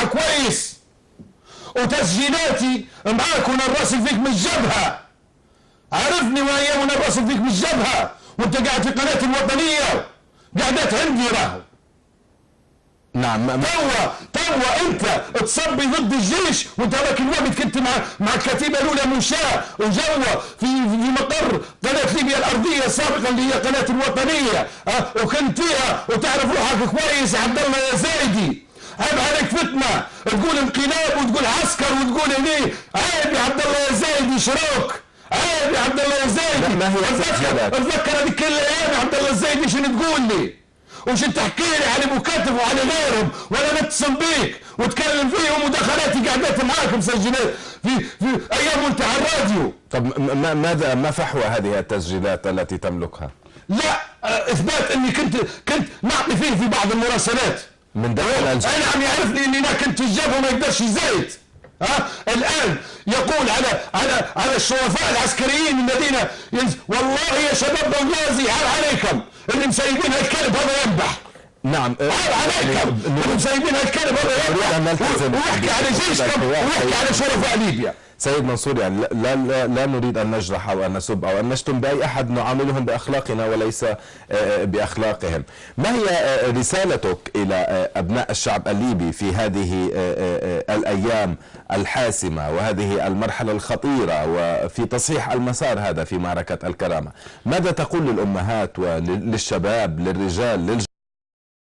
روحها كويس، وتسجيلاتي معاك ونراسل فيك من الجبهة، عرفني وايام ونراسل فيك من الجبهة وانت قاعد في قناة الوطنية، قعدت عندي راهو. نعم. توا انت تصبي ضد الجيش، وانت ذاك الوقت كنت مع الكتيبه الاولى مشاة وجوا في مقر قناه ليبيا الارضيه سابقا اللي هي قناه الوطنيه، وكنت فيها وتعرف روحك كويس. عبد الله يا زايدي، عيب عليك فتنه، تقول انقلاب وتقول عسكر وتقول ليه، عيب يا عبد الله يا زايدي، شروك عيب يا عبد الله يا زايدي. ما هي اتذكر هذيك الايام يا عبد الله الزايدي شنو تقول لي، وش تحكي لي على ابو كتف وعلى غيرهم، وانا نتصل بيك وتكلم فيهم، ودخلاتي قعدت معاك مسجلات في ايام وانت على الراديو. طب ما فحوى هذه التسجيلات التي تملكها؟ لا، اثبات اني كنت نعطي فيه في بعض المراسلات من داخل الجبهة. انا عم يعرفني اني انا كنت في الجبهه وما يقدرش يزايد. الان يقول على الشرفاء العسكريين الذين والله يا شباب بنغازي عار عليكم اللي مسيبين هالكلب هذا ينبح. نعم، عار عليكم اللي مسيبين هالكلب هذا ينبح، ويحكي على جيشكم ويحكي على شرفاء ليبيا. سيد منصور، يعني لا نريد أن نجرح أو أن نسب أو أن نشتم بأي أحد، نعاملهم بأخلاقنا وليس بأخلاقهم. ما هي رسالتك إلى أبناء الشعب الليبي في هذه الأيام الحاسمة وهذه المرحلة الخطيرة وفي تصحيح المسار هذا في معركة الكرامة؟ ماذا تقول للأمهات وللشباب، للرجال،